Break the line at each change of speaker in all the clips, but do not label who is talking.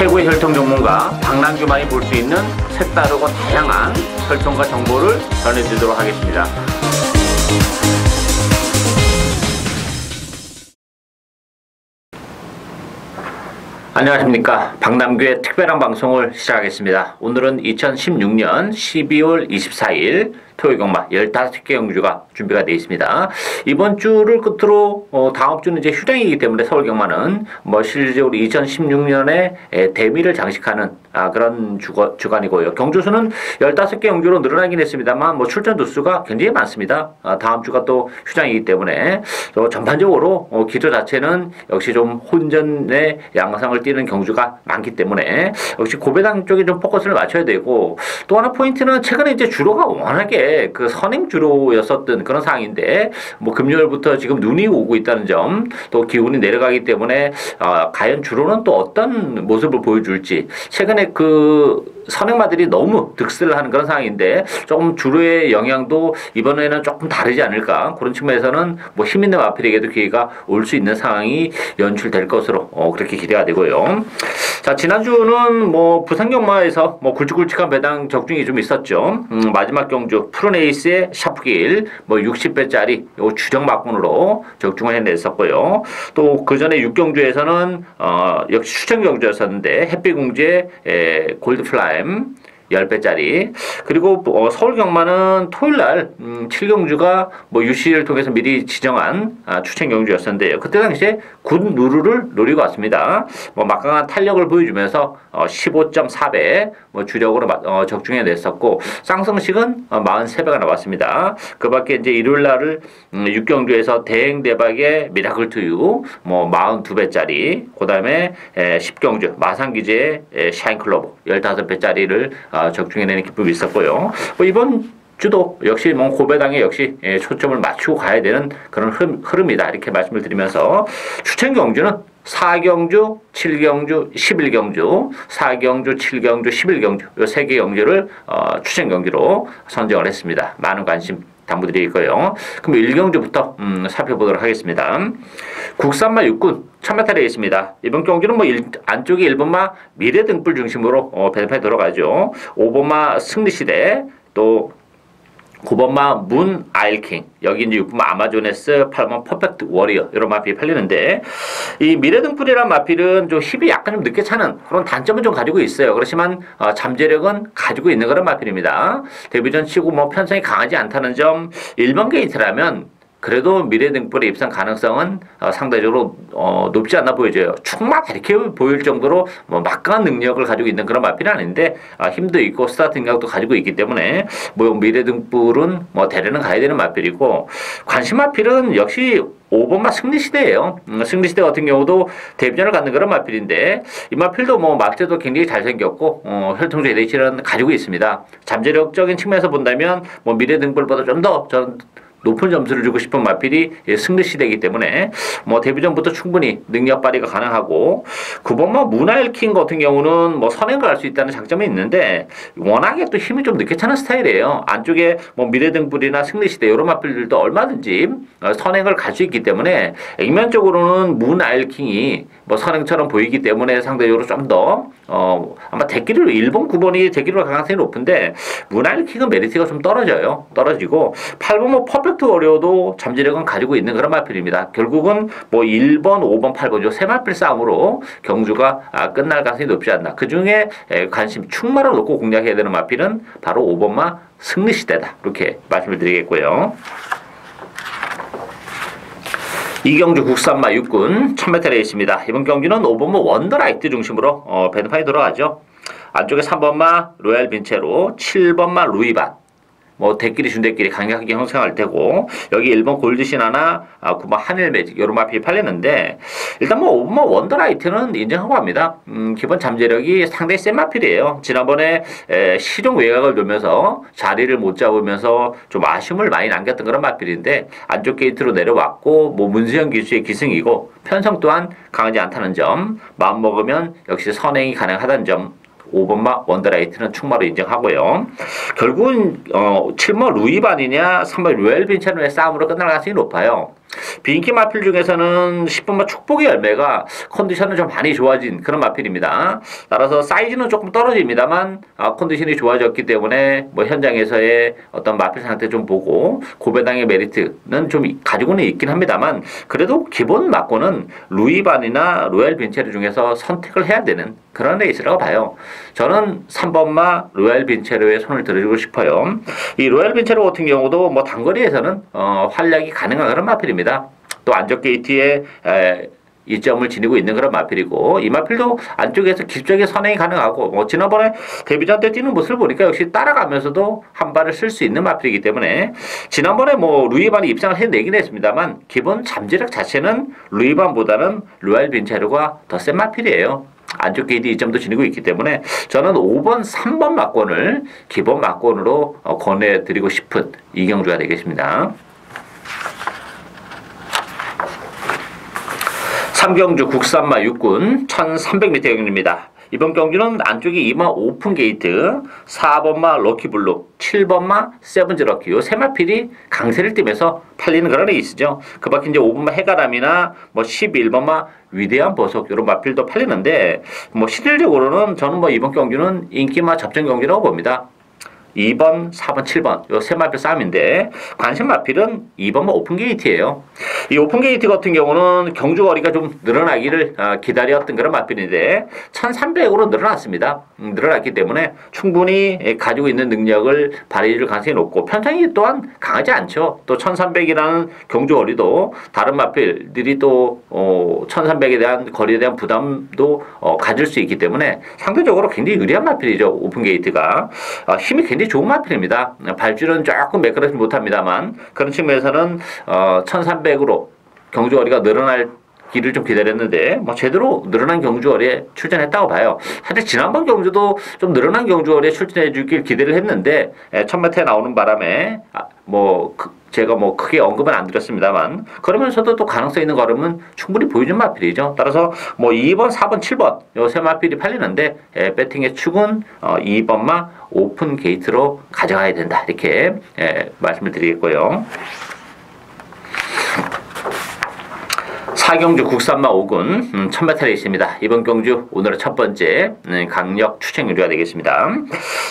최고의 혈통 전문가 박남규만이 볼 수 있는 색다르고 다양한 혈통과 정보를 전해드리도록 하겠습니다. 안녕하십니까. 박남규의 특별한 방송을 시작하겠습니다. 오늘은 2016년 12월 24일 토요일경마 15개 경주가 준비가 되어 있습니다. 이번 주를 끝으로 다음 주는 이제 휴장이기 때문에 서울경마는 실질적으로 2016년에 대미를 장식하는 그런 주간이고요. 경주수는 15개 경주로 늘어나긴 했습니다만 출전 두수가 굉장히 많습니다. 다음 주가 또 휴장이기 때문에 전반적으로 기조 자체는 역시 좀 혼전의 양상을 띠는 경주가 많기 때문에 역시 고배당 쪽에 좀 포커스를 맞춰야 되고, 또 하나 포인트는 최근에 이제 주로가 워낙에 그 선행 주로였었던 그런 상황인데 금요일부터 지금 눈이 오고 있다는 점, 또 기온이 내려가기 때문에 과연 주로는 또 어떤 모습을 보여줄지, 최근에 그 선행마들이 너무 득세를 하는 그런 상황인데 조금 주로의 영향도 이번에는 조금 다르지 않을까, 그런 측면에서는 힘 있는 마필에게도 기회가 올 수 있는 상황이 연출될 것으로 그렇게 기대가 되고요. 자, 지난주는 부산경마에서 굵직굵직한 배당 적중이 좀 있었죠. 마지막 경주 프로네이스의 샤프길 60배짜리 주정 막군으로 적중을 해냈었고요. 또 그 전에 6경주에서는 역시 추천 경주였었는데 햇빛공주의 골드플라임 10배짜리, 그리고 서울경마는 토요일날 7경주가 UC를 통해서 미리 지정한 추천 경주였었는데요. 그때 당시에 군 누르를 노리고 왔습니다. 막강한 탄력을 보여주면서 15.4배 주력으로 적중해 냈었고, 쌍성식은 43배가 나왔습니다. 그 밖에 이제 일요일날을 6경주에서 대행대박의 미라클 투유 42배짜리, 그 다음에 10경주 마산기제의 샤인클로버 15배짜리를 적중해내는 기쁨이 있었고요. 이번 주도 역시 고배당에 역시 초점을 맞추고 가야 되는 그런 흐름이다, 이렇게 말씀을 드리면서 추천 경주는 4경주, 7경주, 11경주, 4경주, 7경주, 11경주 이 3개 경주를 추천 경주로 선정을 했습니다. 많은 관심 당부드리고요. 그럼 1경주부터 살펴보도록 하겠습니다. 국산마 6군 1000m에 있습니다. 이번 경주는 안쪽에 1번마 미래등불 중심으로 배당판에 들어가죠. 5번마 승리시대, 또 9번마 문 아일킹, 여기 이제 6번마 아마조네스, 8번 퍼펙트 워리어, 이런 마필이 팔리는데, 이 미래등불이란 마필은 좀 힙이 약간 좀 늦게 차는 그런 단점은 좀 가지고 있어요. 그렇지만 잠재력은 가지고 있는 그런 마필입니다. 데뷔전 치고 편성이 강하지 않다는 점, 1번 게이트라면 그래도 미래등불의 입상 가능성은 상대적으로 높지 않나 보여져요. 충만 이렇게 보일 정도로 막강한 능력을 가지고 있는 그런 마필은 아닌데 힘도 있고 스타트 능력도 가지고 있기 때문에 미래등불은 대례는 가야 되는 마필이고, 관심 마필은 역시 5번마 승리시대예요. 승리시대 같은 경우도 데뷔전을 갖는 그런 마필인데, 이 마필도 막대도 굉장히 잘생겼고 혈통적 LH는 가지고 있습니다. 잠재력적인 측면에서 본다면 미래등불보다 좀 더 높은 점수를 주고 싶은 마필이 승리시대이기 때문에 데뷔전부터 충분히 능력 발휘가 가능하고, 9번마 문화일킹 같은 경우는 선행을 할 수 있다는 장점이 있는데 워낙에 또 힘이 좀 늦게 차는 스타일이에요. 안쪽에 미래등불이나 승리시대 이런 마필들도 얼마든지 선행을 갈 수 있기 때문에 액면적으로는 문화일킹이 선행처럼 보이기 때문에 상대적으로 좀 더 아마 대기로 1번, 9번이 대기로 갈 가능성이 높은데, 문화일킹은 메리트가 좀 떨어지고 8번 퍼펙트 워리어도 잠재력은 가지고 있는 그런 마필입니다. 결국은 1번, 5번, 8번 요 세 마필 싸움으로 경주가 끝날 가능성이 높지 않나. 그 중에 관심 충마를 놓고 공략해야 되는 마필은 바로 5번마 승리시대다, 이렇게 말씀을 드리겠고요. 이경주 국산마 6군 1000m에 있습니다. 이번 경주는 5번마 원더라이트 중심으로 배당판이 돌아가죠. 안쪽에 3번마 로얄 빈체로, 7번마 루이반, 대끼리 준대끼리 강력하게 형성할 테고, 여기 1번 골드신 하나, 9번 하늘매직, 요런 마필이 팔렸는데, 일단 5번마 원더라이트는 인정하고 합니다. 기본 잠재력이 상당히 센 마필이에요. 지난번에 시종 외곽을 돌면서 자리를 못 잡으면서 좀 아쉬움을 많이 남겼던 그런 마필인데, 안쪽 게이트로 내려왔고, 문수영 기수의 기승이고, 편성 또한 강하지 않다는 점, 마음먹으면 역시 선행이 가능하다는 점, 5번마 원더라이트는 충마로 인정하고요. 결국은 7번 루이반이냐 3번 로얄 빈체노의 싸움으로 끝날 가능성이 높아요. 비인기 마필 중에서는 10번마 축복의 열매가 컨디션은 좀 많이 좋아진 그런 마필입니다. 따라서 사이즈는 조금 떨어집니다만 컨디션이 좋아졌기 때문에 뭐 현장에서의 어떤 마필 상태 좀 보고 고배당의 메리트는 좀 가지고는 있긴 합니다만 그래도 기본 막고는 루이반이나 로얄 빈체르 중에서 선택을 해야 되는 그런 레이스라고 봐요. 저는 3번마 로얄 빈체르에 손을 들어주고 싶어요. 이 로얄 빈체르 같은 경우도 뭐 단거리에서는 활약이 가능한 그런 마필입니다. 또 안쪽 게이트에 이점을 지니고 있는 그런 마필이고 이 마필도 안쪽에서 기술적인 선행이 가능하고 뭐 지난번에 데뷔전 때 뛰는 모습을 보니까 역시 따라가면서도 한 발을 쓸 수 있는 마필이기 때문에 지난번에 뭐 루이반이 입상을 해내긴 했습니다만 기본 잠재력 자체는 루이반보다는 로얄 빈체르가 더 센 마필이에요. 안쪽 게이트 이점도 지니고 있기 때문에 저는 5번, 3번 막권을 기본 막권으로 권해드리고 싶은 이경주가 되겠습니다. 3경주 국산마 6군 1300m 경주입니다. 이번 경주는 안쪽에 2마 오픈 게이트, 4번마 럭키블루, 7번마 세븐즈 럭키 요 세 마필이 강세를 띠면서 팔리는 그런 레이스죠. 그 밖에 이제 5번마 해가람이나 뭐 11번마 위대한 보석 이런 마필도 팔리는데 뭐 실질적으로는 저는 뭐 이번 경주는 인기마 접전 경기라고 봅니다. 2번, 4번, 7번 요 세 마필 싸움인데 관심 마필은 2번만 오픈 게이트예요. 이 오픈 게이트 같은 경우는 경주 거리가 좀 늘어나기를 기다렸던 그런 마필인데 1300으로 늘어났습니다. 늘어났기 때문에 충분히 가지고 있는 능력을 발휘할 가능성이 높고 편성이 또한 강하지 않죠. 또 1300이라는 경주 거리도 다른 마필들이 또 1300에 대한 거리에 대한 부담도 가질 수 있기 때문에 상대적으로 굉장히 유리한 마필이죠. 오픈 게이트가 힘이 굉장히 좋은 마필입니다. 발주는 조금 매끄럽지 못합니다만 그런 측면에서는 1300으로 경주거리가 늘어날 길을 좀 기다렸는데 뭐 제대로 늘어난 경주거리에 출전했다고 봐요. 사실 지난번 경주도 좀 늘어난 경주거리에 출전해 주길 기대를 했는데 1000m에 나오는 바람에 제가 뭐 크게 언급은 안 드렸습니다만 그러면서도 또 가능성 있는 걸음은 충분히 보여준 마필이죠. 따라서 뭐 2번, 4번, 7번 요 세 마필이 팔리는데 배팅의 축은 2번마 오픈 게이트로 가져가야 된다 이렇게 말씀을 드리겠고요. 4경주 국산마 5군 1000m 레이스입니다. 이번 경주 오늘의 첫 번째 강력 추천 경주가 되겠습니다.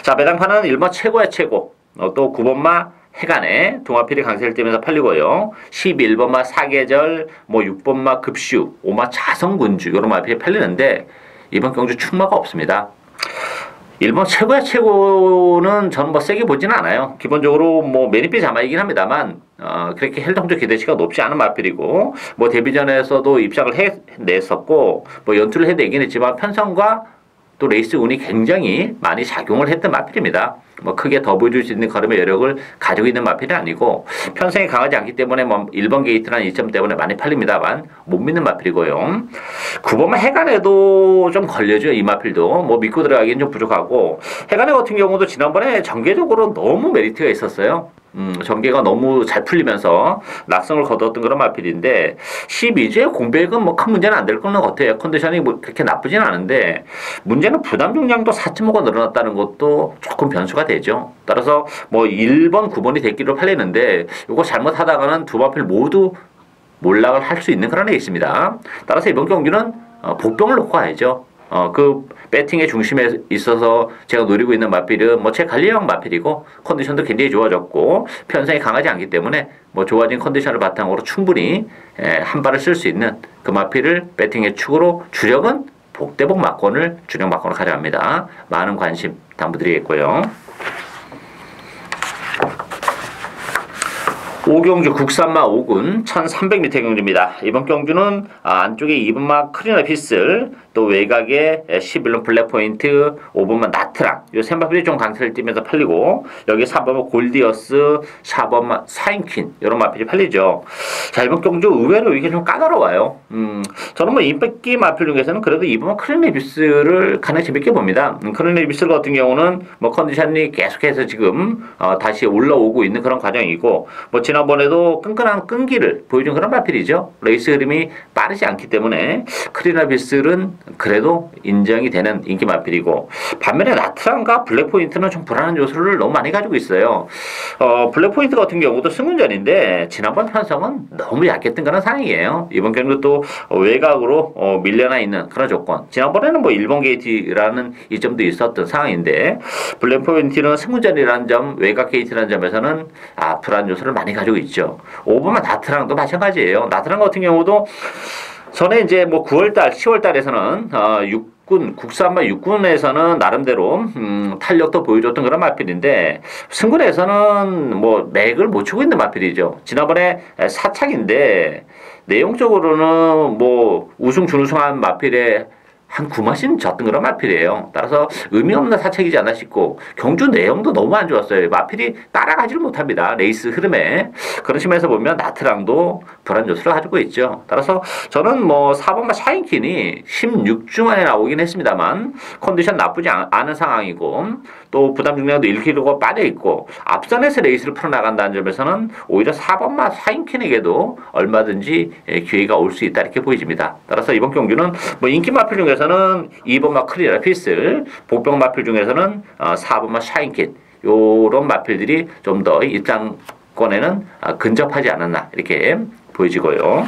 자, 배당판은 1번 최고의 최고 또 9번마 해간에 동아필이 강세를 띠면서 팔리고요. 11번마 사계절, 뭐 6번마 급슈, 5마 자성군주 이런 마필이 팔리는데 이번 경주 축마가 없습니다. 1번 최고의 최고는 저는 뭐 세게 보지는 않아요. 기본적으로 뭐 매니피 자마이긴 합니다만 그렇게 헬동적 기대치가 높지 않은 마필이고 뭐 데뷔전에서도 입장을 해냈었고 뭐 연투를 해내긴 했지만 편성과 또 레이스 운이 굉장히 많이 작용을 했던 마필입니다. 뭐 크게 더 보여줄 수 있는 걸음의 여력을 가지고 있는 마필이 아니고 편성이 강하지 않기 때문에 뭐 1번 게이트라는 이점 때문에 많이 팔립니다만 못 믿는 마필이고요. 9번만 해간에도 좀 걸려줘요. 이 마필도 뭐 믿고 들어가기는 좀 부족하고 해간에 같은 경우도 지난번에 전개적으로 너무 메리트가 있었어요. 전개가 너무 잘 풀리면서 낙성을 거뒀던 그런 마필인데 12주에 공백은 뭐 큰 문제는 안 될 거는 같아요. 컨디션이 뭐 그렇게 나쁘진 않은데 문제는 부담 중량도 4.5가 늘어났다는 것도 조금 변수가 되죠. 따라서 뭐 1번, 9번이 대기로 팔리는데 이거 잘못하다가는 두 마필 모두 몰락을 할 수 있는 그런 애 있습니다. 따라서 이번 경기는 복병을 놓고 가야죠. 그 배팅의 중심에 있어서 제가 노리고 있는 마필은 뭐 제 관리형 마필이고 컨디션도 굉장히 좋아졌고 편성이 강하지 않기 때문에 뭐 좋아진 컨디션을 바탕으로 충분히 한 발을 쓸 수 있는 그 마필을 배팅의 축으로 주력은 복대복 막권을 주력 막권을 가져갑니다. 많은 관심 당부드리겠고요. 5경주 국산마 5군 1300m 경주입니다. 이번 경주는 안쪽에 2번마 크리나 피슬 또 외곽에 11번 블랙포인트 5번마 나트랑 요 세 마필이 좀 강세를 띠면서 팔리고 여기 4번마 골디어스 4번마 사인퀸 이런 마필이 팔리죠. 자, 이번 경주 의외로 이게 좀 까다로워요. 저는 뭐 인기 마필 중에서는 그래도 2번마 크리나 피슬을 가장 재밌게 봅니다. 크리나 피슬 같은 경우는 뭐 컨디션이 계속해서 지금 다시 올라오고 있는 그런 과정이고 뭐 지난 지난번에도 끈끈한 끈기를 보여준 그런 마필이죠. 레이스 흐름이 빠르지 않기 때문에 크리나 비슬은 그래도 인정이 되는 인기 마필이고, 반면에 나트랑과 블랙포인트는 좀 불안한 요소를 너무 많이 가지고 있어요. 블랙포인트 같은 경우도 승운전인데 지난번 편성은 너무 약했던 그런 상황이에요. 이번 경기도 또 외곽으로 밀려나 있는 그런 조건. 지난번에는 뭐 1번 게이트라는 이점도 있었던 상황인데, 블랙포인트는 승운전이라는 점, 외곽 게이트라는 점에서는 불안 요소를 많이 가지고 있죠. 5번만 나트랑도 마찬가지예요. 나트랑 같은 경우도 전에 이제 뭐 9월달, 10월달에서는 국산마 육군에서는 나름대로 탄력도 보여줬던 그런 마필인데, 승군에서는 뭐 맥을 못 추고 있는 마필이죠. 지난번에 사착인데 내용적으로는 뭐 우승 준우승한 마필에 한 9마신 졌던 그런 마필이에요. 따라서 의미 없는 사책이지 않나 싶고, 경주 내용도 너무 안 좋았어요. 마필이 따라가지를 못합니다. 레이스 흐름에. 그런 측면에서 보면 나트랑도 불안 요소를 가지고 있죠. 따라서 저는 뭐 4번마 샤인킨이 16주 만에 나오긴 했습니다만 컨디션 나쁘지 않은 상황이고, 또 부담 중량도 1kg가 빠져있고, 앞선에서 레이스를 풀어나간다는 점에서는 오히려 4번마 샤인킨에게도 얼마든지 기회가 올 수 있다 이렇게 보여집니다. 따라서 이번 경주는 뭐 인기 마필 중에서는 2번마 크리나 비슬, 복병 마필 중에서는 4번마 샤인킨, 요런 마필들이 좀 더 입장권에는 근접하지 않았나 이렇게 보여지고요.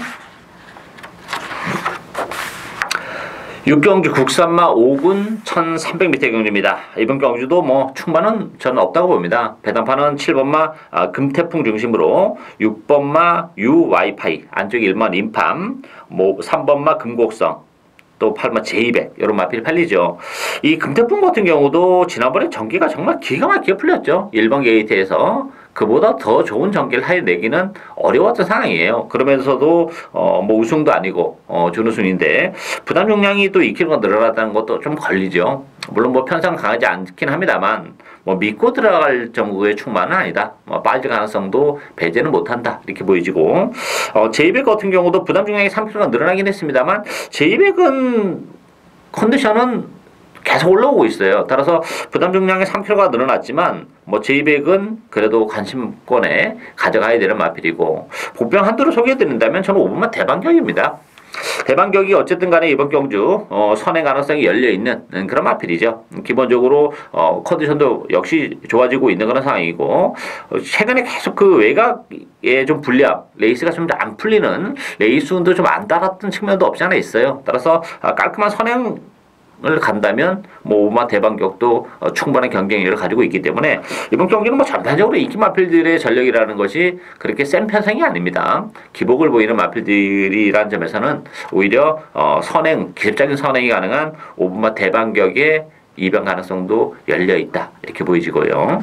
6경주 국산마 5군 1300m 경주입니다. 이번 경주도 뭐 충만은 저는 없다고 봅니다. 배당판은 7번마 금태풍 중심으로 6번마 유와이파이, 안쪽 1번 인팜, 뭐 3번마 금곡성, 또 8번 제200 이런 마필이 팔리죠. 이 금태풍 같은 경우도 지난번에 전기가 정말 기가 막히게 풀렸죠. 1번 게이트에서 그보다 더 좋은 전기를 해내기는 어려웠던 상황이에요. 그러면서도 뭐 우승도 아니고 준우승인데 부담 용량이 또 2kg가 늘어났다는 것도 좀 걸리죠. 물론 뭐 편성 강하지 않긴 합니다만 뭐 믿고 들어갈 정도의 충만은 아니다. 뭐 빠질 가능성도 배제는 못한다 이렇게 보이지고, 제200 같은 경우도 부담 중량이 3kg가 늘어나긴 했습니다만 제200은 컨디션은 계속 올라오고 있어요. 따라서 부담 중량이 3kg가 늘어났지만 뭐 제200은 그래도 관심권에 가져가야 되는 마필이고, 복병 한두를 소개해드린다면 저는 5번만 대반격입니다. 대반격이 어쨌든 간에 이번 경주 선행 가능성이 열려있는 그런 마필이죠. 기본적으로 컨디션도 역시 좋아지고 있는 그런 상황이고, 최근에 계속 그 외곽에 좀 불리함, 레이스가 좀 안 풀리는 레이스 운도 좀 안 따랐던 측면도 없지 않아 있어요. 따라서 깔끔한 선행 을 간다면 뭐 5번 대반격도 충분한 경쟁력을 가지고 있기 때문에 이번 경기는 뭐 전반적으로 인기 마필들의 전력이라는 것이 그렇게 센 편성이 아닙니다. 기복을 보이는 마필들이라는 점에서는 오히려 선행, 기습적인 선행이 가능한 5번마 대반격의 이변 가능성도 열려 있다 이렇게 보이지고요.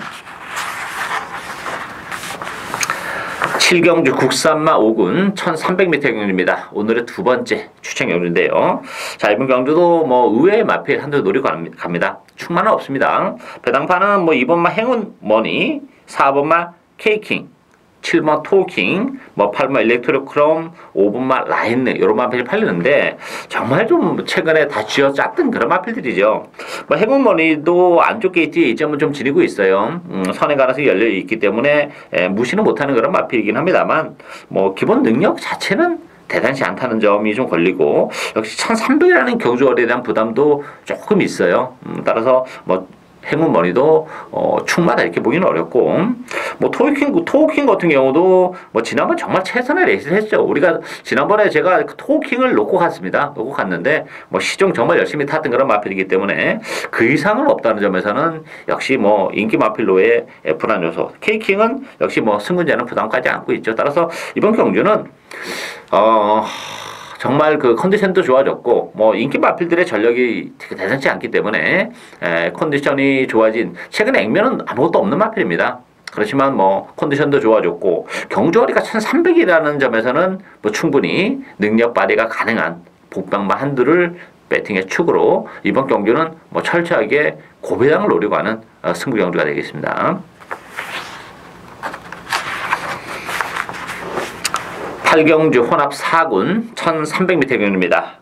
7경주 국산마 5군 1300m 경주입니다. 오늘의 두 번째 추천 경주인데요. 자, 이번 경주도 뭐 의외의 마필 한두 노리고 갑니다. 충만은 없습니다. 배당판은 뭐 2번마 행운머니, 4번마 케이킹, 7번 토킹, 뭐 8번 일렉트로크롬, 5번마 라인느 이런 마필이 팔리는데 정말 좀 최근에 다 쥐어짰던 그런 마필들이죠. 뭐 행운머니도 안쪽 게이트에 이점을 좀 지니고 있어요. 선행 가능성이 열려 있기 때문에 무시는 못하는 그런 마필이긴 합니다만 뭐 기본 능력 자체는 대단치 않다는 점이 좀 걸리고, 역시 1300이라는 경주거리에 대한 부담도 조금 있어요. 따라서 뭐 행운머니도 충마다 이렇게 보기는 어렵고, 뭐 토킹 같은 경우도 뭐 지난번 정말 최선의 레이스를 했죠. 우리가 지난번에 제가 토킹을 놓고 갔습니다. 놓고 갔는데 뭐 시종 정말 열심히 탔던 그런 마필이기 때문에 그 이상은 없다는 점에서는 역시 뭐 인기 마필로의 불안 요소. 케이킹은 역시 뭐 승근자는 부담까지 안고 있죠. 따라서 이번 경주는 정말 그 컨디션도 좋아졌고, 뭐 인기 마필들의 전력이 되게 대단치 않기 때문에 컨디션이 좋아진, 최근에 액면은 아무것도 없는 마필입니다. 그렇지만 뭐 컨디션도 좋아졌고 경주거리가 1300이라는 점에서는 뭐 충분히 능력 발휘가 가능한 복병마 한두를 배팅의 축으로 이번 경주는 뭐 철저하게 고배당을 노리고 하는 승부 경주가 되겠습니다. 8경주 혼합 4군 1300m 경주입니다.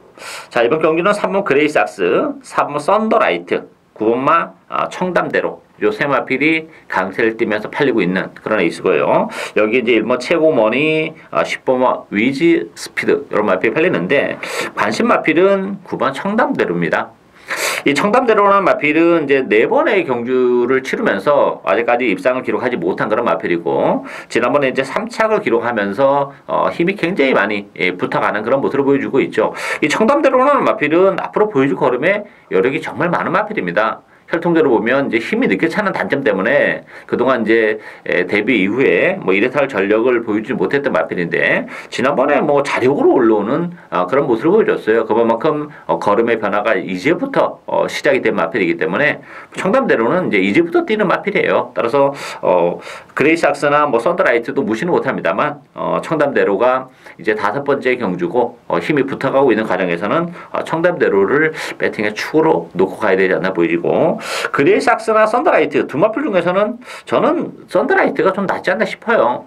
자, 이번 경주는 3번 그레이삭스, 4번 썬더라이트, 9번마 청담대로 요 세 마필이 강세를 띠면서 팔리고 있는 그런 에이스고요. 여기 이제 1번 최고머니, 10번마 위즈 스피드 이런 마필이 팔리는데 관심 마필은 9번 청담대로입니다. 이 청담대로라는 마필은 이제 4번의 경주를 치르면서 아직까지 입상을 기록하지 못한 그런 마필이고, 지난번에 이제 3착을 기록하면서 힘이 굉장히 많이 붙어가는 그런 모습을 보여주고 있죠. 이 청담대로라는 마필은 앞으로 보여줄 걸음에 여력이 정말 많은 마필입니다. 혈통대로 보면 이제 힘이 늦게 차는 단점 때문에 그동안 이제 데뷔 이후에 뭐 이래탈 전력을 보여주지 못했던 마필인데, 지난번에 뭐 자력으로 올라오는 그런 모습을 보여줬어요. 그만큼 걸음의 변화가 이제부터 시작이 된 마필이기 때문에 청담대로는 이제부터 뛰는 마필이에요. 따라서 그레이삭스나 뭐 썬더라이트도 무시는 못합니다만 청담대로가 이제 5번째 경주고 힘이 붙어가고 있는 과정에서는 청담대로를 배팅의 축으로 놓고 가야 되지 않나 보이고, 그레이삭스나 썬더라이트 두 마필 중에서는 저는 썬더라이트가 좀 낫지 않나 싶어요.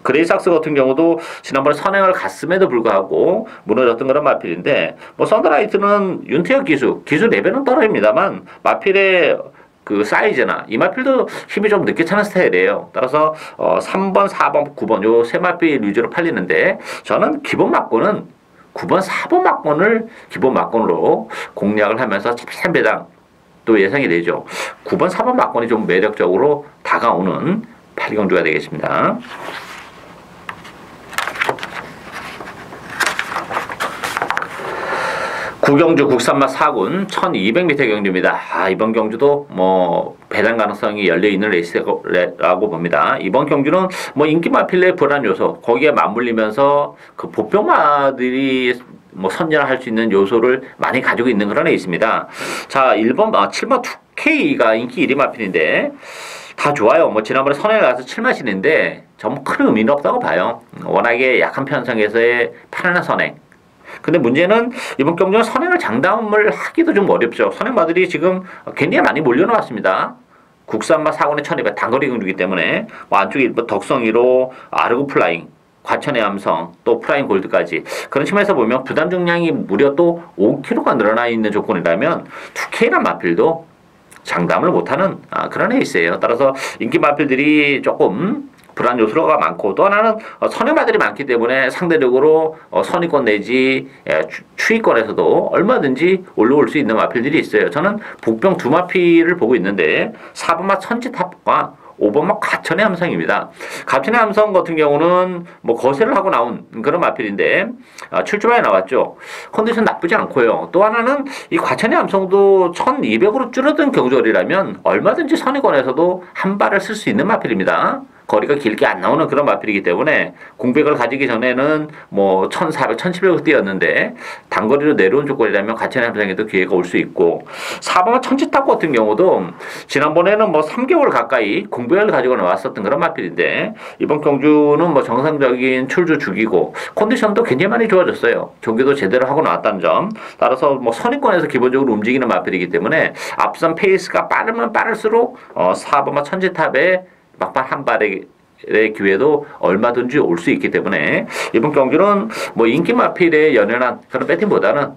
그레이삭스 같은 경우도 지난번에 선행을 갔음에도 불구하고 무너졌던 그런 마필인데, 뭐 썬더라이트는 윤태혁 기수 레벨은 떨어집니다만 마필의 그 사이즈나 이 마필도 힘이 좀 늦게 차는 스타일이에요. 따라서 3번, 4번, 9번 요 세 마필 위주로 팔리는데, 저는 기본 막권은 9번, 4번 막권을 기본 막권으로 공략을 하면서 13배당 또 예상이 되죠. 9번, 4번 막권이 좀 매력적으로 다가오는 8경주가 되겠습니다. 구경주 국산마 4군 1200m 경주입니다. 이번 경주도 뭐 배당 가능성이 열려있는 레이스라고 봅니다. 이번 경주는 뭐 인기 마필의 불안 요소 거기에 맞물리면서 그 보병마들이 뭐 선전할 수 있는 요소를 많이 가지고 있는 그런 레이스입니다. 자, 7번 2K가 인기 1위 마필인데 다 좋아요. 뭐 지난번에 선행을 가서 7마신인데 전 큰 의미는 없다고 봐요. 워낙에 약한 편성에서의 편안한 선행. 근데 문제는 이번 경주는 선행을 장담을 하기도 좀 어렵죠. 선행마들이 지금 굉장히 많이 몰려나왔습니다. 국산마 4군의 1200 단거리 경주이기 때문에 뭐 안쪽에 덕성 1호, 아르고 플라잉, 과천의 함성, 또 프라임 골드까지 그런 측면에서 보면 부담 중량이 무려 또 5kg가 늘어나 있는 조건이라면 2K란 마필도 장담을 못하는 그런 에이스예요. 따라서 인기 마필들이 조금 불안 요소가 많고, 또 하나는 선행마들이 많기 때문에 상대적으로 선위권 내지 추위권에서도 얼마든지 올라올 수 있는 마필들이 있어요. 저는 복병 두 마필을 보고 있는데 4번마 천지탑과 5번마 과천의 함성입니다. 과천의 함성 같은 경우는 뭐 거세를 하고 나온 그런 마필인데 출주마에 나왔죠. 컨디션 나쁘지 않고요. 또 하나는 이 과천의 함성도 1200으로 줄어든 경주거리라면 얼마든지 선위권에서도 한 발을 쓸 수 있는 마필입니다. 거리가 길게 안 나오는 그런 마필이기 때문에 공백을 가지기 전에는 뭐 1400, 1700을 뛰었는데 단거리로 내려온 조건이라면 과천의 함성에도 기회가 올 수 있고, 4번마 천지탑 같은 경우도 지난번에는 뭐 3개월 가까이 공백을 가지고 나왔었던 그런 마필인데 이번 경주는 뭐 정상적인 출주 주기고 컨디션도 굉장히 많이 좋아졌어요. 경기도 제대로 하고 나왔다는 점. 따라서 뭐 선위권에서 기본적으로 움직이는 마필이기 때문에 앞선 페이스가 빠르면 빠를수록 4번마 천지탑에 막판 한 발의 기회도 얼마든지 올 수 있기 때문에 이번 경기는 뭐 인기 마필에 연연한 그런 배팅보다는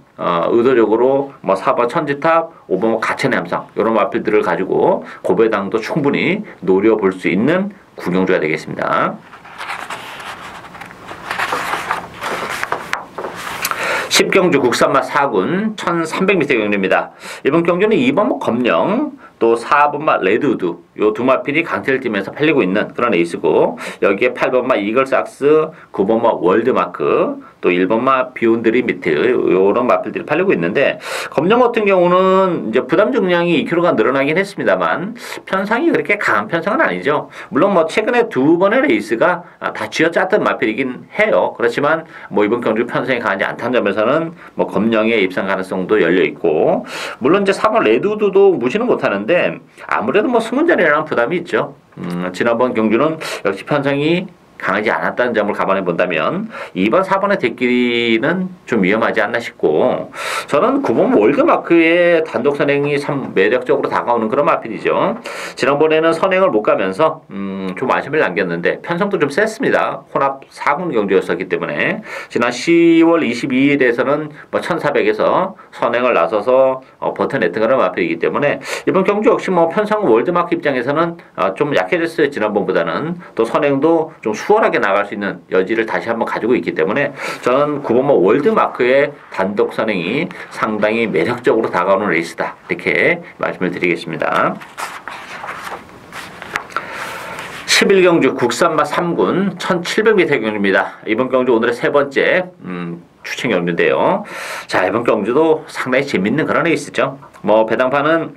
의도적으로 뭐 4번 천지탑, 5번 가천의 함성 이런 마필들을 가지고 고배당도 충분히 노려볼 수 있는 구경주가 되겠습니다. 10경주 국산마 4군 1300m 경주입니다. 이번 경주는 2번마 검령, 또 4번마 레드우드 요 두 마필이 강세를 띠면서 팔리고 있는 그런 에이스고, 여기에 8번마 이글삭스, 9번마 월드마크, 또 1번마 비욘드 리미트 요런 마필들이 팔리고 있는데, 검령 같은 경우는 이제 부담 중량이 2kg가 늘어나긴 했습니다만 편상이 그렇게 강한 편상은 아니죠. 물론 뭐 최근에 두 번의 레이스가 다 쥐어짰던 마필이긴 해요. 그렇지만 뭐 이번 경주 편성이 강하지 않다는 점에서는 뭐 검령의 입상 가능성도 열려 있고, 물론 이제 4번 레드우드도 무시는 못하는데 아무래도 뭐 승문전이라는 부담이 있죠. 지난번 경주는 역시 편성이 강하지 않았다는 점을 감안해 본다면 2번, 4번의 대끼리는 좀 위험하지 않나 싶고 저는 9번 월드마크의 단독 선행이 참 매력적으로 다가오는 그런 마필이죠. 지난번에는 선행을 못 가면서 좀 아쉬움을 남겼는데 편성도 좀 셌습니다. 혼합 4군 경주였었기 때문에 지난 10월 22일에서는 뭐 1400에서 선행을 나서서 버텨냈던 그런 마필이기 때문에 이번 경주 역시 뭐 편성 월드마크 입장에서는 좀 약해졌어요. 지난번보다는 또 선행도 좀 수월하게 나갈 수 있는 여지를 다시 한번 가지고 있기 때문에 저는 9번 월드마크의 단독 선행이 상당히 매력적으로 다가오는 레이스다. 이렇게 말씀을 드리겠습니다. 11경주 국산마 3군 1700m 경주입니다. 이번 경주 오늘의 세 번째 추천 경주인데요. 자, 이번 경주도 상당히 재밌는 그런 레이스죠. 뭐 배당판은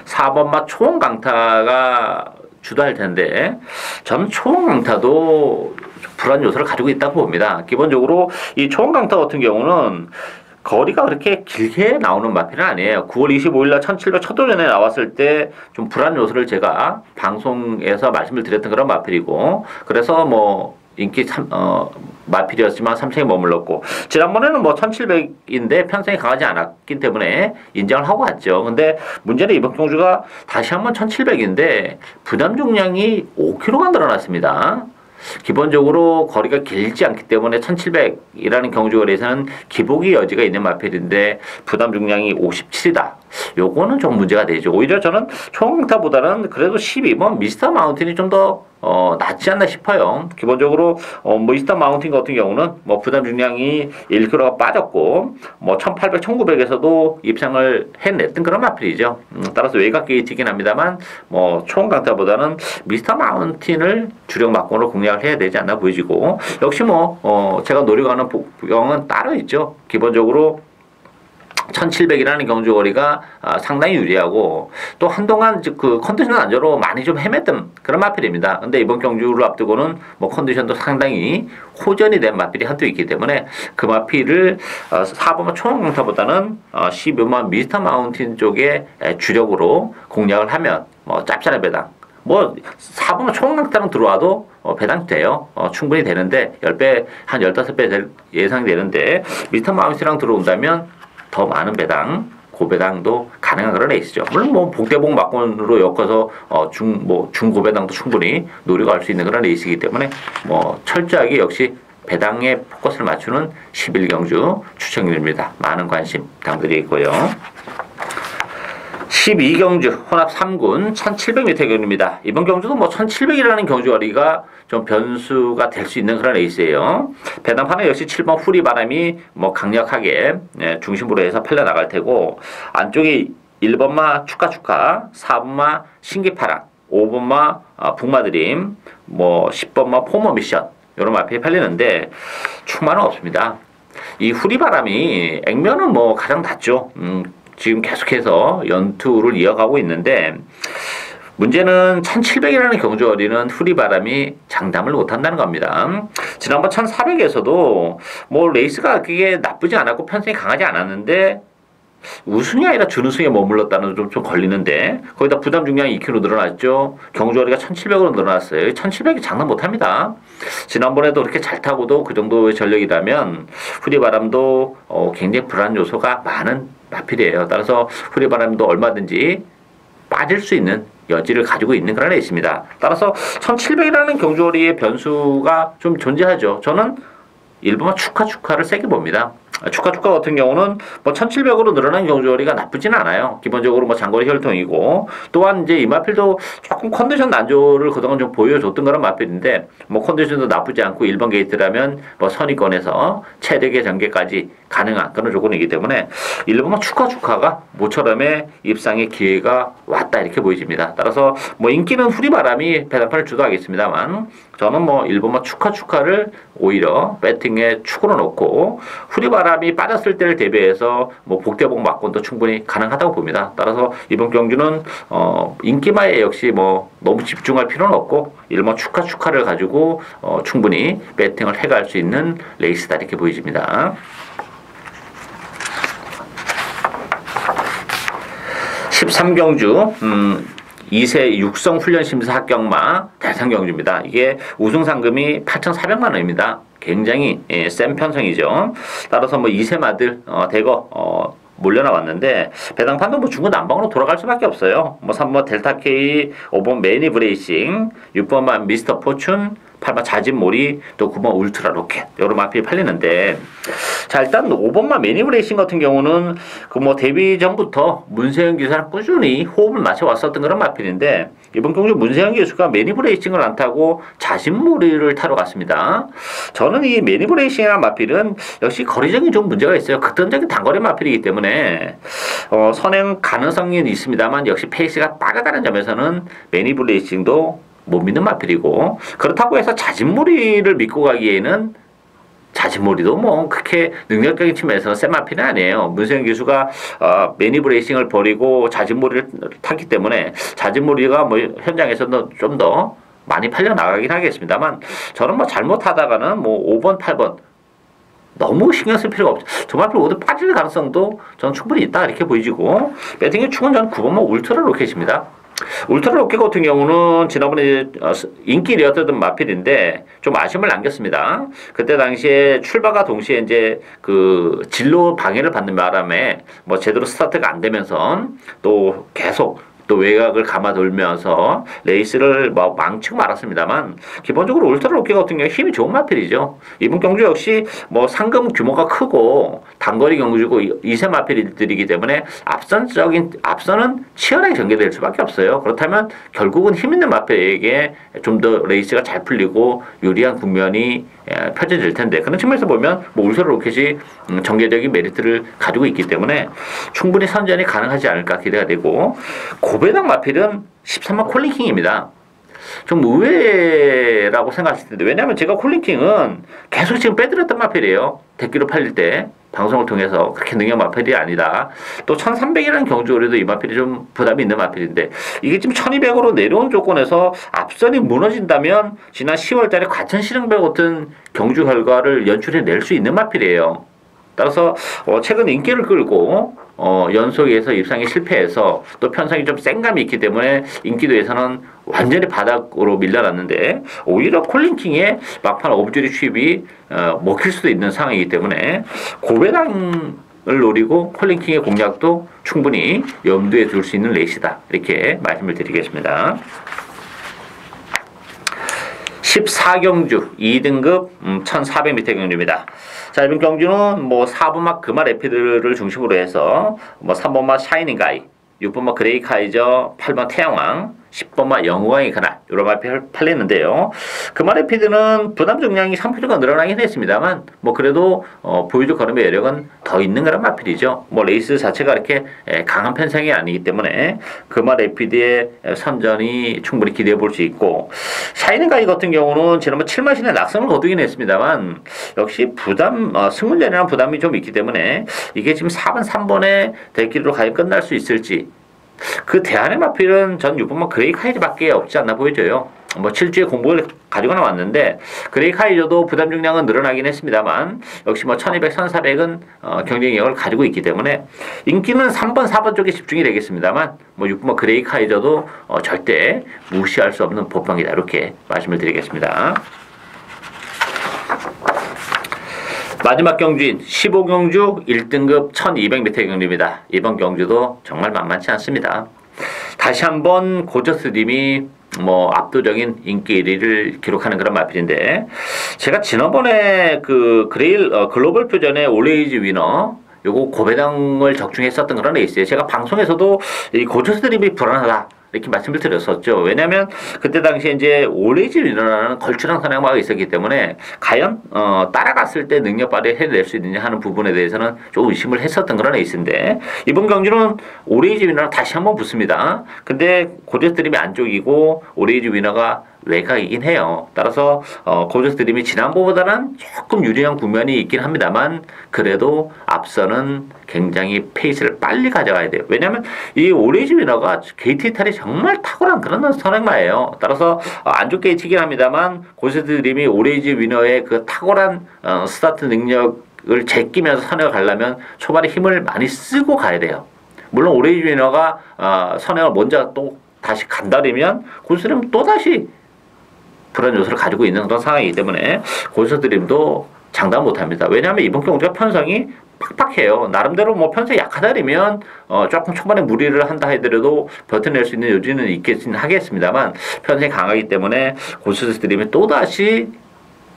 4번마 초원강타가 주도할 텐데 저는 초원강타도 불안 요소를 가지고 있다고 봅니다. 기본적으로 이 초원강타 같은 경우는 거리가 그렇게 길게 나오는 마필은 아니에요. 9월 25일 날 1700 첫 도전에 나왔을 때 좀 불안 요소를 제가 방송에서 말씀을 드렸던 그런 마필이고 그래서 뭐 인기 마필이었지만 3승에 머물렀고 지난번에는 뭐 1700인데 편성이 강하지 않았기 때문에 인정을 하고 갔죠. 근데 문제는 이번 경주가 다시 한번 1700인데 부담 중량이 5kg가 늘어났습니다. 기본적으로 거리가 길지 않기 때문에 1700이라는 경주거리에서는 기복의 여지가 있는 마필인데 부담 중량이 57이다. 요거는 좀 문제가 되죠. 오히려 저는 초강타보다는 그래도 12번 미스터 마운틴이 좀 더 낫지 않나 싶어요. 기본적으로 미스터 마운틴 같은 경우는 뭐 부담 중량이 1kg가 빠졌고 뭐 1800, 1900에서도 입상을 해냈던 그런 마필이죠. 따라서 외곽 게이트이긴 합니다만 뭐 초강타보다는 미스터 마운틴을 주력 막공으로 공략을 해야 되지 않나 보여지고 역시 뭐 제가 노려가는 복병은 따로 있죠. 기본적으로 1700이라는 경주거리가 상당히 유리하고 또 한동안 그 컨디션 안저로 많이 좀 헤맸던 그런 마필입니다. 근데 이번 경주를 앞두고는 뭐 컨디션도 상당히 호전이 된 마필이 한두 있기 때문에 그 마필을 4번만 초원강타보다는 12번만 미스터 마운틴 쪽에 주력으로 공략을 하면 뭐 짭짤한 배당 뭐 4번만 초원강타랑 들어와도 배당 돼요. 충분히 되는데 10배 한 15배 예상이 되는데 미스터 마운틴이랑 들어온다면 더 많은 배당, 고배당도 가능한 그런 레이스죠. 물론 뭐 복대복 막권으로 엮어서 중고배당도 충분히 노려갈 수 있는 그런 레이스이기 때문에 뭐 철저하게 역시 배당에 포커스를 맞추는 11경주 추천입니다. 많은 관심 부탁드리고요. 12경주 혼합 3군 1700m 경주입니다. 이번 경주도 뭐 1700이라는 경주거리가 좀 변수가 될 수 있는 그런 레이스예요. 배당판은 역시 7번 후리바람이 뭐 강력하게 중심으로 해서 팔려나갈 테고 안쪽에 1번마 축하 4번마 신기파랑 5번마 북마드림 뭐 10번마 포머미션 이런 마필이 팔리는데 충만은 없습니다. 이 후리바람이 액면은 뭐 가장 낮죠. 지금 계속해서 연투를 이어가고 있는데 문제는 1700이라는 경주거리는 후리바람이 장담을 못한다는 겁니다. 지난번 1400에서도 뭐 레이스가 그게 나쁘지 않았고 편성이 강하지 않았는데 우승이 아니라 준우승에 머물렀다는 좀 걸리는데 거기다 부담 중량이 2kg 늘어났죠. 경주거리가 1700으로 늘어났어요. 1700이 장난 못합니다. 지난번에도 그렇게 잘 타고도 그 정도의 전력이라면 후리바람도 굉장히 불안 요소가 많은 마필이에요. 따라서 후리바람도 얼마든지 빠질 수 있는 여지를 가지고 있는 그런 레이스입니다. 따라서 1700이라는 경주거리의 변수가 좀 존재하죠. 저는 일본만 축하를 세게 봅니다. 축하 같은 경우는 뭐 1700으로 늘어난 경주거리가 나쁘진 않아요. 기본적으로 뭐 장거리 혈통이고 또한 이제 이 마필도 조금 컨디션 난조를 그동안 좀 보여줬던 그런 마필인데 뭐 컨디션도 나쁘지 않고 1번 게이트라면 뭐 선의권에서 최대 개 전개까지 가능한 그런 조건이기 때문에 1번만 축하가 모처럼의 입상의 기회가 왔다 이렇게 보여집니다. 따라서 뭐 인기는 후리바람이 배당판을 주도하겠습니다만 저는 뭐 1번만 축하를 오히려 배팅에 축으로 놓고 후리바람이 빠졌을 때를 대비해서 뭐 복대복 막권도 충분히 가능하다고 봅니다. 따라서 이번 경주는 인기마에 역시 뭐 너무 집중할 필요는 없고 1번 축하를 가지고 충분히 배팅을 해갈 수 있는 레이스다 이렇게 보여집니다. 13경주 2세 육성 훈련 심사 합격마 대상 경주입니다. 이게 우승 상금이 8,400만 원입니다. 굉장히 센 편성이죠. 따라서 뭐 2세 마들 대거 몰려나왔는데 배당판도 뭐 중구난방으로 돌아갈 수밖에 없어요. 뭐 3번 델타 K, 5번 매니 브레이싱, 6번만 미스터 포춘, 8번 자진몰이, 또 9번 울트라 로켓 이런 마필이 팔리는데, 자 일단 5번만 매니 브레이싱 같은 경우는 그 뭐 데뷔 전부터 문세영 기수랑 꾸준히 호흡을 맞춰 왔었던 그런 마필인데, 이번 경주 문세영 기수가 매니 브레이싱을 안 타고 자진몰이를 타러 갔습니다. 저는 이 매니 브레이싱이라는 마필은 역시 거리적인 좀 문제가 있어요. 극단적인 단거리 마필이기 때문에 선행 가능성이 있습니다만 역시 페이스가 빠르다는 점에서는 매니 브레이싱도 못 믿는 마필이고, 그렇다고 해서 자진몰이를 믿고 가기에는 자진몰이도 뭐 그렇게 능력적인 측면에서는 센 마필은 아니에요. 문세영 기수가 매니 브레이싱을 버리고 자진몰이를 탔기 때문에 자진몰이가 뭐 현장에서는 좀 더 많이 팔려 나가긴 하겠습니다만, 저는 뭐 잘못하다가는 뭐 5번, 8번 너무 신경 쓸 필요가 없죠. 저 마필 모두 빠질 가능성도 저는 충분히 있다 이렇게 보이지고, 배팅의 축은 저는 9번만 울트라 로켓입니다. 울트라 로켓 같은 경우는 지난번에 인기 있었던 마필인데 좀 아쉬움을 남겼습니다. 그때 당시에 출발과 동시에 이제 그 진로 방해를 받는 바람에 뭐 제대로 스타트가 안 되면서 또 계속 또 외곽을 감아 돌면서 레이스를 뭐 망치고 말았습니다만, 기본적으로 울트라 로켓 같은 경우 힘이 좋은 마필이죠. 이번 경주 역시 뭐 상금 규모가 크고 단거리 경주고 2세 마필들이기 때문에 앞선은 치열하게 전개될 수밖에 없어요. 그렇다면 결국은 힘 있는 마필에게 좀 더 레이스가 잘 풀리고 유리한 국면이 펼쳐질 텐데, 그런 측면에서 보면 뭐 울트라 로켓이 전개적인 메리트를 가지고 있기 때문에 충분히 선전이 가능하지 않을까 기대가 되고, 고배당 마필은 13번 콜링킹입니다. 좀 의외라고 생각했을 텐데, 왜냐하면 제가 콜링킹은 계속 지금 빼드렸던 마필이에요. 대기로 팔릴 때 방송을 통해서 그렇게 능력 마필이 아니다. 또 1300이라는 경주거리도 이 마필이 좀 부담이 있는 마필인데, 이게 지금 1200으로 내려온 조건에서 앞선이 무너진다면 지난 10월 달에 과천 실흥배 같은 경주 결과를 연출해낼 수 있는 마필이에요. 따라서 최근 인기를 끌고 연속에서 입상에 실패해서 또 편성이 좀 센감이 있기 때문에 인기도에서는 완전히 바닥으로 밀려났는데, 오히려 콜링킹의 막판 오브주리 취입이 먹힐 수도 있는 상황이기 때문에 고배당을 노리고 콜링킹의 공략도 충분히 염두에 둘 수 있는 레이스다 이렇게 말씀을 드리겠습니다. 14경주 2등급 1400m 경주입니다. 자, 이번 경주는 뭐 4번마 금화 레피드를 중심으로 해서 뭐 3번마 샤이닝 가이, 6번마 그레이 카이저, 8번 태양왕, 10번마 영광의 그날 이런 마필 팔리는데요. 금화 레피드는 부담 중량이 3kg가 늘어나긴 했습니다만 뭐 그래도 보여줄 걸음의 여력은 더 있는 그런 마필이죠. 뭐 레이스 자체가 이렇게 강한 편성이 아니기 때문에 금화 레피드의 선전이 충분히 기대해 볼 수 있고, 샤이닝 가이 같은 경우는 지난번 7마신에 낙선을 거두긴 했습니다만 역시 승문전이라는 부담이 좀 있기 때문에 이게 지금 4번, 3번의 대기로 과연 끝날 수 있을지, 그 대안의 마필은 전 6번만 그레이 카이저밖에 없지 않나 보여져요. 뭐 7주의 공복을 가지고 나왔는데 그레이 카이저도 부담 중량은 늘어나긴 했습니다만 역시 뭐 1200, 1400은 경쟁력을 가지고 있기 때문에 인기는 3번, 4번 쪽에 집중이 되겠습니다만 뭐 6번만 그레이 카이저도 절대 무시할 수 없는 보병이다 이렇게 말씀을 드리겠습니다. 마지막 경주인 15경주 1등급 1200m 경주입니다. 이번 경주도 정말 만만치 않습니다. 다시 한번 고저스님이 뭐 압도적인 인기 1위를 기록하는 그런 마필인데, 제가 지난번에 그 글로벌 표전의 올레이즈 위너 요거 고배당을 적중했었던 그런 레이스예요. 제가 방송에서도 이 고저스님이 불안하다 이렇게 말씀을 드렸었죠. 왜냐하면 그때 당시에 이제 올레이즈 위너라는 걸출한 선행마가 있었기 때문에 과연 따라갔을 때 능력 발휘를 해낼 수 있느냐 하는 부분에 대해서는 좀 의심을 했었던 그런 레이스인데, 이번 경주는 올레이즈 위너랑 다시 한번 붙습니다. 근데 고저스 드림이 안쪽이고 올레이즈 위너가 외곽이긴 해요. 따라서 고저스 드림이 지난번보다는 조금 유리한 국면이 있긴 합니다만 그래도 앞서는 굉장히 페이스를 빨리 가져가야 돼요. 왜냐하면 이 오레이즈 위너가 게이트 이탈이 정말 탁월한 그런 선행마예요. 따라서 안쪽 게이트이긴 합니다만 고저스 드림이 오레이즈 위너의 그 탁월한 스타트 능력을 제끼면서 선행을 가려면 초반에 힘을 많이 쓰고 가야 돼요. 물론 오레이즈 위너가 선행을 먼저 또 다시 간다면 고수드림 또 다시 그런 요소를 가지고 있는 그런 상황이기 때문에 고수드림도 장담 못합니다. 왜냐하면 이번 경주가 편성이 팍팍해요. 나름대로 뭐 편성이 약하다면 조금 초반에 무리를 한다 하더라도 버텨낼 수 있는 여지는 있겠긴 하겠습니다만 편성이 강하기 때문에 고수드림이 또다시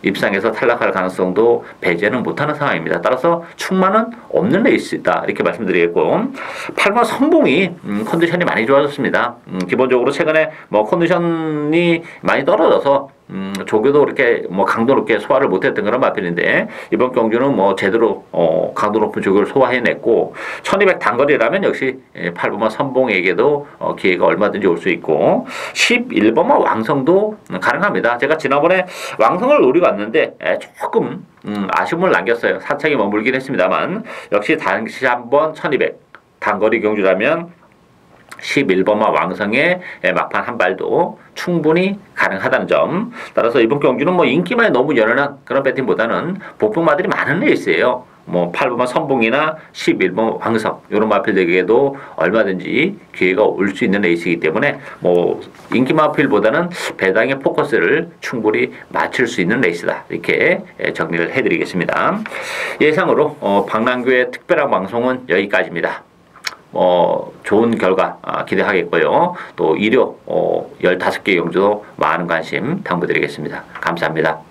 입상에서 탈락할 가능성도 배제는 못하는 상황입니다. 따라서 충만은 없는 레이스다 이렇게 말씀드리겠고 8번 선봉이 컨디션이 많이 좋아졌습니다. 기본적으로 최근에 뭐 컨디션이 많이 떨어져서 조교도 이렇게 뭐 강도 높게 소화를 못했던 그런 마필인데 이번 경주는 뭐 제대로 강도 높은 조교를 소화해냈고 1200 단거리라면 역시 8번마 선봉에게도 기회가 얼마든지 올 수 있고 11번마 왕성도 가능합니다. 제가 지난번에 왕성을 노리고 왔는데 조금 아쉬움을 남겼어요. 사창이 머물긴 했습니다만 역시 다시 한번 1200 단거리 경주라면 11번마 왕성의 막판 한 발도 충분히 가능하다는 점. 따라서 이번 경주는 뭐 인기만에 너무 연연한 그런 배팅보다는 복풍마들이 많은 레이스예요. 뭐 8번마 선봉이나 11번 왕성 이런 마필들에게도 얼마든지 기회가 올 수 있는 레이스이기 때문에 뭐 인기 마필보다는 배당의 포커스를 충분히 맞출 수 있는 레이스다 이렇게 정리를 해드리겠습니다. 예상으로 박랑규의 특별한 방송은 여기까지입니다. 좋은 결과 기대하겠고요. 또 일요 15개 경주도 많은 관심 당부드리겠습니다. 감사합니다.